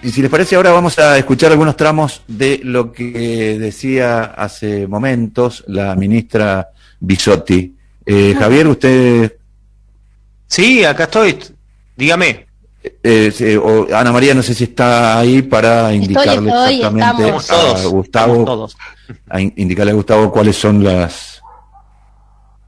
Y si les parece, ahora vamos a escuchar algunos tramos de lo que decía hace momentos la ministra Bisotti. Javier, usted... Sí, acá estoy. Dígame. o Ana María, no sé si está ahí para indicarle exactamente a Gustavo, indicarle a Gustavo cuáles son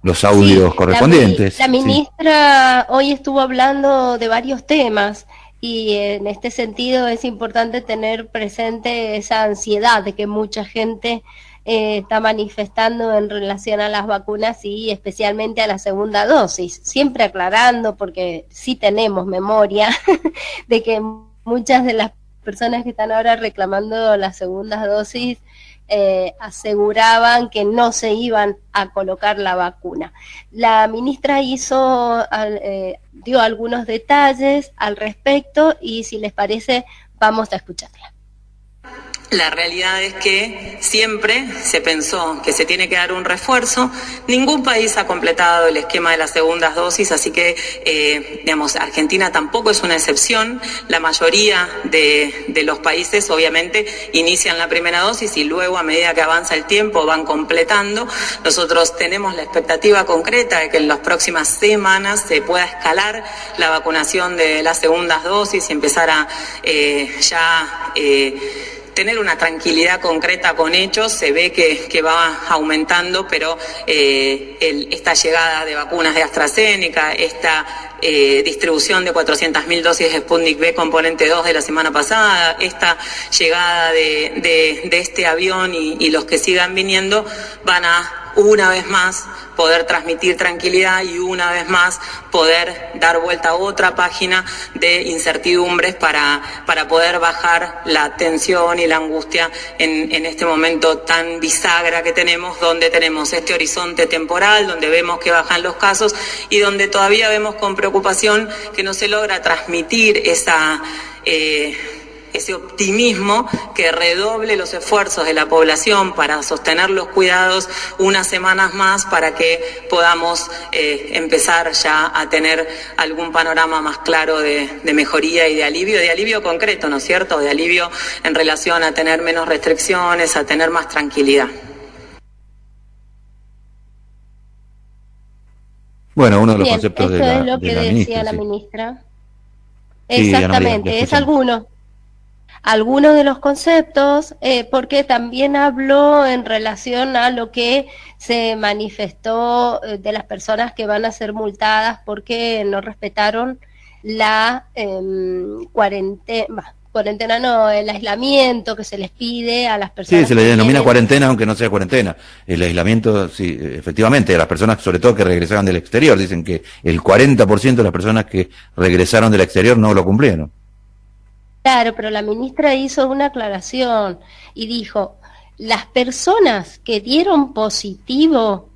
los audios correspondientes. La ministra hoy estuvo hablando de varios temas y en este sentido es importante tener presente esa ansiedad de que mucha gente está manifestando en relación a las vacunas y especialmente a la segunda dosis, siempre aclarando, porque sí tenemos memoria de que muchas de las personas que están ahora reclamando las segundas dosis aseguraban que no se iban a colocar la vacuna. La ministra dio algunos detalles al respecto y si les parece vamos a escucharla. La realidad es que siempre se pensó que se tiene que dar un refuerzo. Ningún país ha completado el esquema de las segundas dosis, así que, Argentina tampoco es una excepción. La mayoría de los países, obviamente, inician la primera dosis y luego, a medida que avanza el tiempo, van completando. Nosotros tenemos la expectativa concreta de que en las próximas semanas se pueda escalar la vacunación de las segundas dosis y empezar a tener una tranquilidad concreta con hechos. Se ve que va aumentando, pero esta llegada de vacunas de AstraZeneca, esta distribución de 400.000 dosis de Sputnik V componente 2 de la semana pasada, esta llegada de este avión y los que sigan viniendo van a una vez más poder transmitir tranquilidad y una vez más poder dar vuelta a otra página de incertidumbres para poder bajar la tensión y la angustia en este momento tan bisagra que tenemos, donde tenemos este horizonte temporal, donde vemos que bajan los casos y donde todavía vemos con preocupación que no se logra transmitir ese optimismo que redoble los esfuerzos de la población para sostener los cuidados unas semanas más para que podamos empezar ya a tener algún panorama más claro de mejoría y de alivio concreto, ¿no es cierto? De alivio en relación a tener menos restricciones, a tener más tranquilidad. Bueno, uno de los conceptos de la esto es lo que decía ministra, la sí. ministra. Sí, Exactamente, María, es algunos de los conceptos, porque también habló en relación a lo que se manifestó de las personas que van a ser multadas porque no respetaron la cuarentena no, el aislamiento que se les pide a las personas. Sí, se le denomina cuarentena, aunque no sea cuarentena. El aislamiento, sí, efectivamente, a las personas, sobre todo que regresaban del exterior, dicen que el 40% de las personas que regresaron del exterior no lo cumplieron. Claro, pero la ministra hizo una aclaración y dijo, las personas que dieron positivo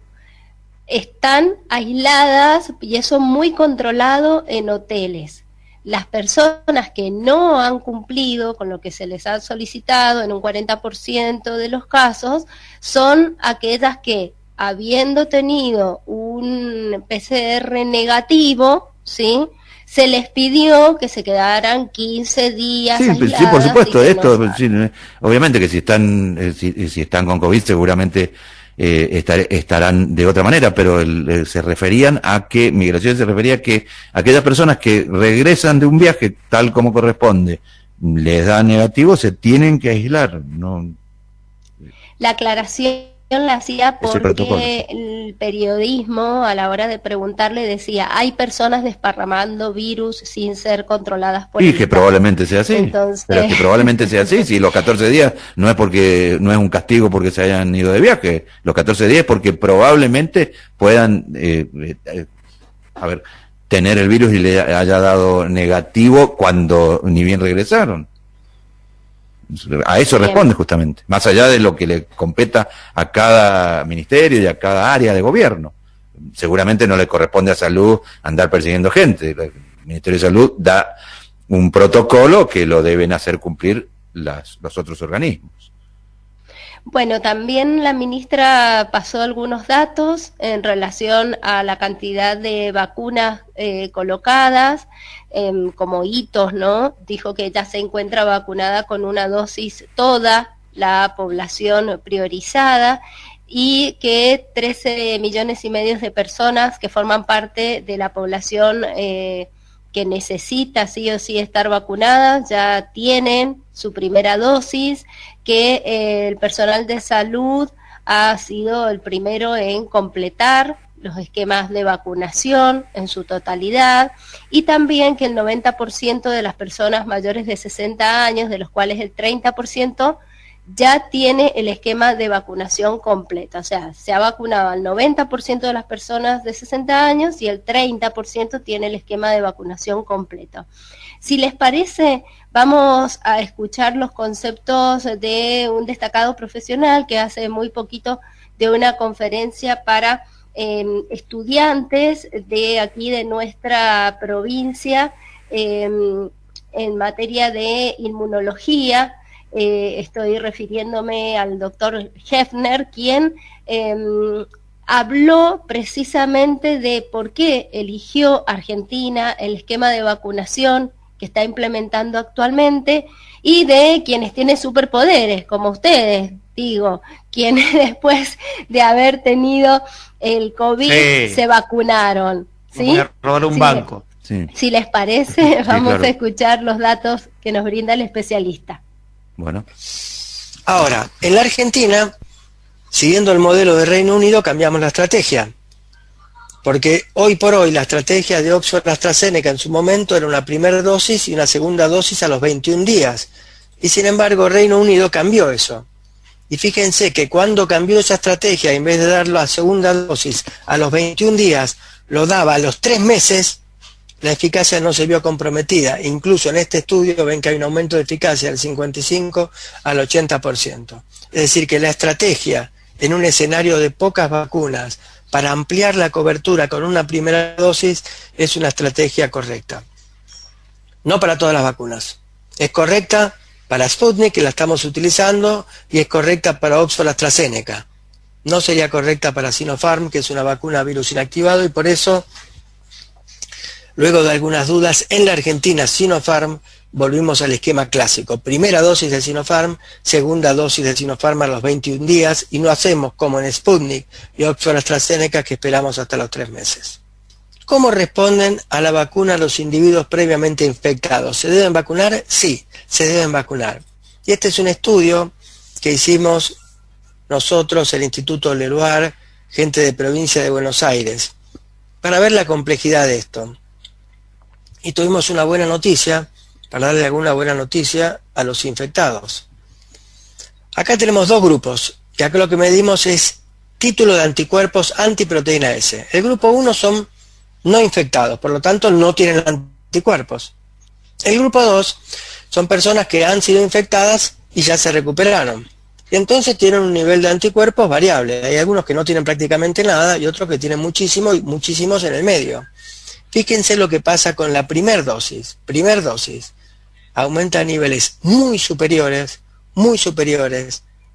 están aisladas y eso muy controlado en hoteles. Las personas que no han cumplido con lo que se les ha solicitado en un 40% de los casos son aquellas que, habiendo tenido un PCR negativo, ¿sí?, se les pidió que se quedaran 15 días aisladas. Sí, por supuesto, esto, sí, obviamente que si están con COVID seguramente estarán de otra manera, pero se referían a que, Migración se refería a que aquellas personas que regresan de un viaje tal como corresponde, les da negativo, se tienen que aislar, ¿no? La aclaración la hacía porque el periodismo a la hora de preguntarle decía, hay personas desparramando virus sin ser controladas por y que probablemente sea así. Entonces... pero que probablemente sea así, si los 14 días no es un castigo porque se hayan ido de viaje, los 14 días porque probablemente puedan tener el virus y le haya dado negativo cuando ni bien regresaron. A eso responde justamente, más allá de lo que le competa a cada ministerio y a cada área de gobierno. Seguramente no le corresponde a Salud andar persiguiendo gente. El Ministerio de Salud da un protocolo que lo deben hacer cumplir los otros organismos. Bueno, también la ministra pasó algunos datos en relación a la cantidad de vacunas colocadas, como hitos, ¿no? Dijo que ya se encuentra vacunada con una dosis toda la población priorizada y que 13,5 millones de personas que forman parte de la población que necesita sí o sí estar vacunadas ya tienen su primera dosis, que el personal de salud ha sido el primero en completar los esquemas de vacunación en su totalidad, y también que el 90% de las personas mayores de 60 años, de los cuales el 30%, ya tiene el esquema de vacunación completa. O sea, se ha vacunado al 90% de las personas de 60 años y el 30% tiene el esquema de vacunación completo. Si les parece, vamos a escuchar los conceptos de un destacado profesional que hace muy poquito de una conferencia para estudiantes de aquí de nuestra provincia en materia de inmunología. Estoy refiriéndome al doctor Hefner, quien habló precisamente de por qué eligió Argentina, el esquema de vacunación que está implementando actualmente, y de quienes tienen superpoderes, como ustedes, digo, quienes después de haber tenido el COVID se vacunaron. ¿Sí? Voy a robar un banco. Sí. Si les parece, vamos claro. a escuchar los datos que nos brinda el especialista. Bueno. Ahora, en la Argentina, siguiendo el modelo de Reino Unido, cambiamos la estrategia. Porque hoy por hoy la estrategia de Oxford-AstraZeneca en su momento era una primera dosis y una segunda dosis a los 21 días. Y sin embargo, Reino Unido cambió eso. Y fíjense que cuando cambió esa estrategia, en vez de dar la segunda dosis a los 21 días, lo daba a los 3 meses, la eficacia no se vio comprometida. Incluso en este estudio ven que hay un aumento de eficacia del 55 al 80%. Es decir, que la estrategia en un escenario de pocas vacunas para ampliar la cobertura con una primera dosis es una estrategia correcta. No para todas las vacunas. Es correcta para Sputnik, que la estamos utilizando, y es correcta para Oxford-AstraZeneca. No sería correcta para Sinopharm, que es una vacuna virus inactivado, y por eso, luego de algunas dudas, en la Argentina Sinopharm volvimos al esquema clásico. Primera dosis de Sinopharm, segunda dosis de Sinopharm a los 21 días, y no hacemos como en Sputnik y Oxford-AstraZeneca, que esperamos hasta los 3 meses. ¿Cómo responden a la vacuna los individuos previamente infectados? ¿Se deben vacunar? Sí, se deben vacunar. Y este es un estudio que hicimos nosotros, el Instituto Leluar, gente de provincia de Buenos Aires, para ver la complejidad de esto. Y tuvimos una buena noticia, para darle alguna buena noticia a los infectados. Acá tenemos dos grupos, que acá lo que medimos es título de anticuerpos antiproteína S. El grupo 1 son no infectados, por lo tanto no tienen anticuerpos. El grupo 2 son personas que han sido infectadas y ya se recuperaron. Y entonces tienen un nivel de anticuerpos variable. Hay algunos que no tienen prácticamente nada y otros que tienen muchísimo y muchísimos en el medio. Fíjense lo que pasa con la primera dosis. Primer dosis aumenta a niveles muy superiores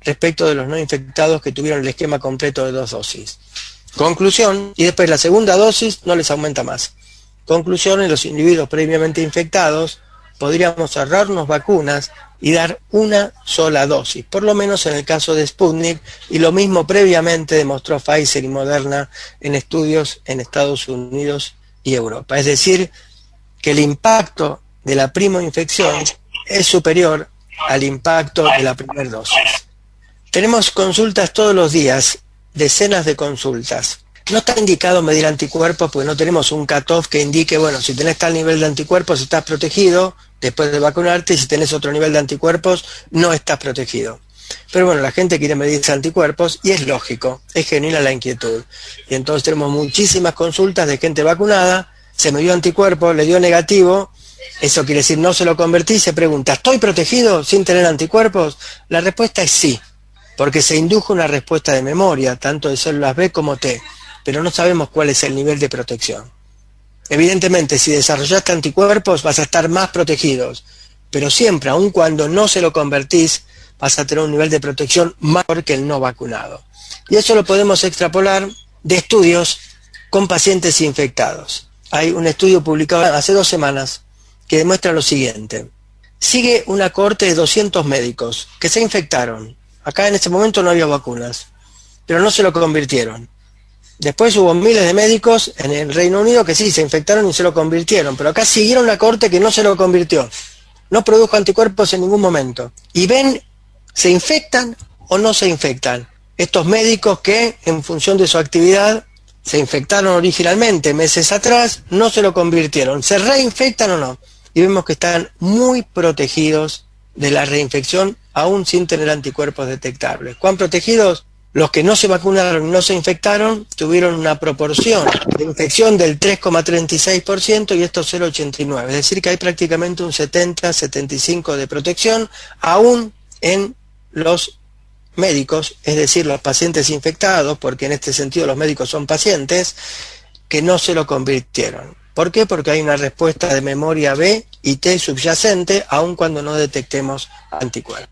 respecto de los no infectados que tuvieron el esquema completo de 2 dosis. Conclusión, y después la segunda dosis no les aumenta más. Conclusión, en los individuos previamente infectados podríamos ahorrarnos vacunas y dar una sola dosis, por lo menos en el caso de Sputnik, y lo mismo previamente demostró Pfizer y Moderna en estudios en Estados Unidos y Europa. Es decir, que el impacto de la primoinfección es superior al impacto de la primera dosis. Tenemos consultas todos los días, decenas de consultas. No está indicado medir anticuerpos porque no tenemos un cutoff que indique, bueno, si tenés tal nivel de anticuerpos estás protegido después de vacunarte, y si tenés otro nivel de anticuerpos no estás protegido. Pero bueno, la gente quiere medirse anticuerpos y es lógico, es genuina la inquietud. Y entonces tenemos muchísimas consultas de gente vacunada, se midió anticuerpos, le dio negativo, eso quiere decir no se lo convertí, se pregunta, ¿estoy protegido sin tener anticuerpos? La respuesta es sí, porque se indujo una respuesta de memoria, tanto de células B como T, pero no sabemos cuál es el nivel de protección. Evidentemente, si desarrollaste anticuerpos vas a estar más protegidos, pero siempre, aun cuando no se lo convertís, vas a tener un nivel de protección mayor que el no vacunado. Y eso lo podemos extrapolar de estudios con pacientes infectados. Hay un estudio publicado hace 2 semanas que demuestra lo siguiente. Sigue una cohorte de 200 médicos que se infectaron. Acá en ese momento no había vacunas, pero no se lo convirtieron. Después hubo miles de médicos en el Reino Unido que sí, se infectaron y se lo convirtieron, pero acá siguieron una cohorte que no se lo convirtió. No produjo anticuerpos en ningún momento. Y ven, ¿se infectan o no se infectan? Estos médicos que, en función de su actividad, se infectaron originalmente meses atrás, no se lo convirtieron. ¿Se reinfectan o no? Y vemos que están muy protegidos de la reinfección, aún sin tener anticuerpos detectables. ¿Cuán protegidos? Los que no se vacunaron y no se infectaron tuvieron una proporción de infección del 3,36% y estos 0,89%. Es decir, que hay prácticamente un 70-75% de protección, aún en los médicos, es decir, los pacientes infectados, porque en este sentido los médicos son pacientes, que no se lo convirtieron. ¿Por qué? Porque hay una respuesta de memoria B y T subyacente, aun cuando no detectemos anticuerpos.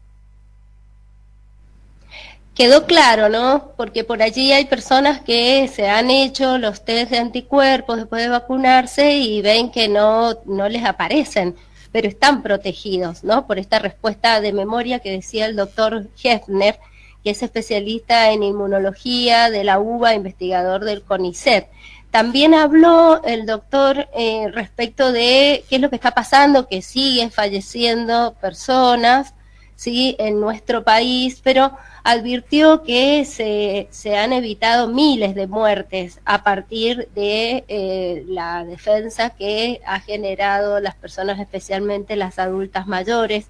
Quedó claro, ¿no? Porque por allí hay personas que se han hecho los test de anticuerpos después de vacunarse y ven que no les aparecen, pero están protegidos, ¿no? Por esta respuesta de memoria que decía el doctor Hefner, que es especialista en inmunología de la UBA, investigador del CONICET. También habló el doctor respecto de qué es lo que está pasando, que siguen falleciendo personas, ¿sí?, en nuestro país, pero advirtió que se han evitado miles de muertes a partir de la defensa que ha generado las personas, especialmente las adultas mayores,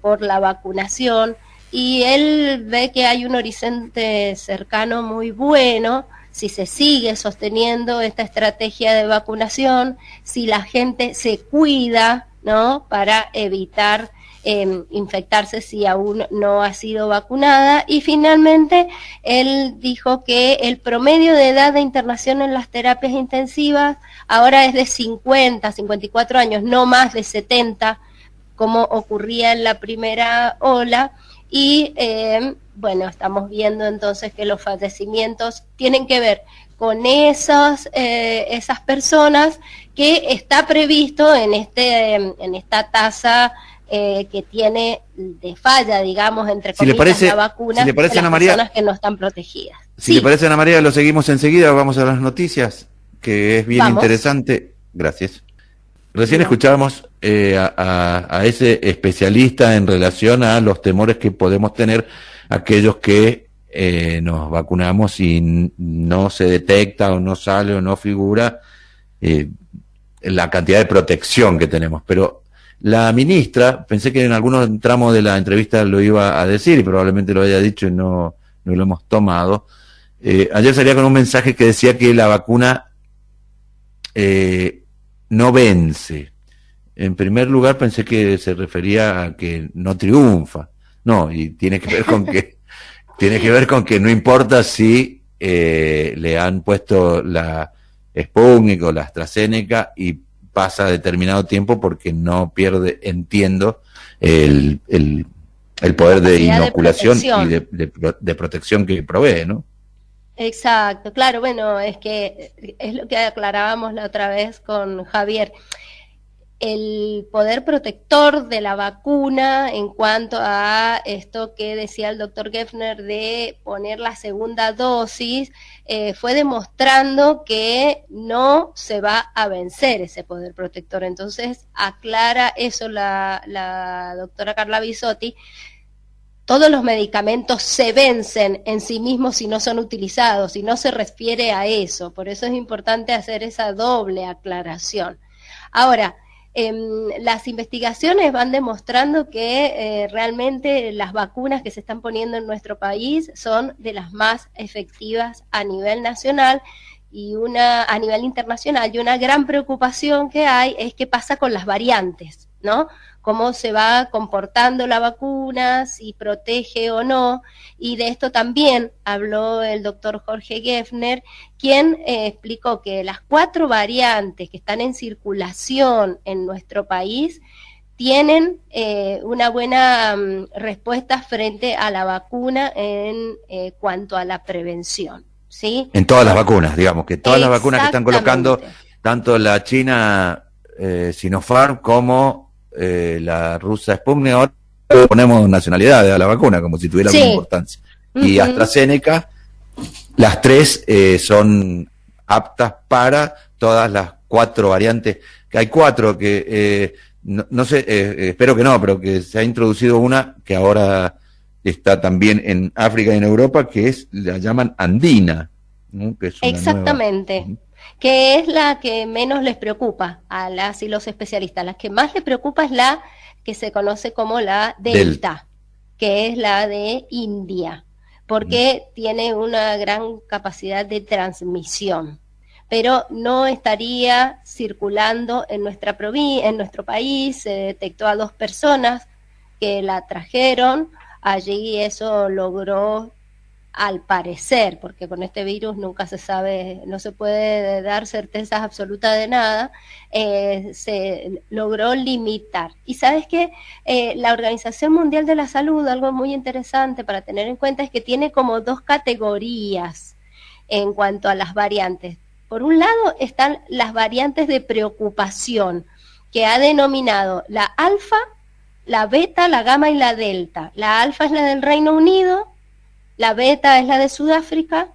por la vacunación, y él ve que hay un horizonte cercano muy bueno si se sigue sosteniendo esta estrategia de vacunación, si la gente se cuida, ¿no?, para evitar infectarse si aún no ha sido vacunada. Y finalmente él dijo que el promedio de edad de internación en las terapias intensivas ahora es de 50, 54 años, no más de 70 como ocurría en la primera ola. Y bueno, estamos viendo entonces que los fallecimientos tienen que ver con esas personas que está previsto en esta tasa que tiene de falla, digamos, entre comillas, la vacuna, de las personas que no están protegidas. Si le parece, Ana María, lo seguimos enseguida, vamos a las noticias, que es bien interesante. Gracias. Recién escuchábamos a ese especialista en relación a los temores que podemos tener aquellos que nos vacunamos y no se detecta o no sale o no figura la cantidad de protección que tenemos. Pero la ministra, pensé que en algunos tramos de la entrevista lo iba a decir y probablemente lo haya dicho y no lo hemos tomado. Ayer salía con un mensaje que decía que la vacuna no vence. En primer lugar pensé que se refería a que no triunfa. No, y tiene que ver con que no importa si le han puesto la Sputnik o la AstraZeneca y pasa determinado tiempo porque no pierde, entiendo, el poder de inoculación y de protección que provee, ¿no? Exacto, claro, bueno, es que es lo que aclarábamos la otra vez con Javier. El poder protector de la vacuna en cuanto a esto que decía el doctor Gefner de poner la segunda dosis, fue demostrando que no se va a vencer ese poder protector. Entonces aclara eso la doctora Carla Bisotti. Todos los medicamentos se vencen en sí mismos si no son utilizados, y no se refiere a eso. Por eso es importante hacer esa doble aclaración. Ahora, las investigaciones van demostrando que realmente las vacunas que se están poniendo en nuestro país son de las más efectivas a nivel nacional y a nivel internacional. Y una gran preocupación que hay es qué pasa con las variantes, ¿no? Cómo se va comportando la vacuna, si protege o no, y de esto también habló el doctor Jorge Gefner, quien explicó que las 4 variantes que están en circulación en nuestro país tienen una buena respuesta frente a la vacuna en cuanto a la prevención, ¿sí? En todas las vacunas, digamos, que todas las vacunas que están colocando, Exactamente. tanto la China Sinopharm como la rusa Sputnik, ahora ponemos nacionalidades a la vacuna, como si tuviera Sí. alguna importancia. Y Ujú. AstraZeneca, las tres son aptas para todas las 4 variantes, que hay 4 que no sé, espero que no, pero que se ha introducido una que ahora está también en África y en Europa, que es, la llaman andina, ¿no? Que es una Exactamente. nueva. Que es la que menos les preocupa a las y los especialistas. La que más les preocupa es la que se conoce como la Delta, que es la de India, porque tiene una gran capacidad de transmisión, pero no estaría circulando en en nuestro país. Se detectó a 2 personas que la trajeron, allí eso logró, al parecer, porque con este virus nunca se sabe, no se puede dar certezas absolutas de nada, se logró limitar. Y sabes que la Organización Mundial de la Salud, algo muy interesante para tener en cuenta, es que tiene como 2 categorías en cuanto a las variantes. Por un lado están las variantes de preocupación, que ha denominado la alfa, la beta, la gamma y la delta. La alfa es la del Reino Unido, la beta es la de Sudáfrica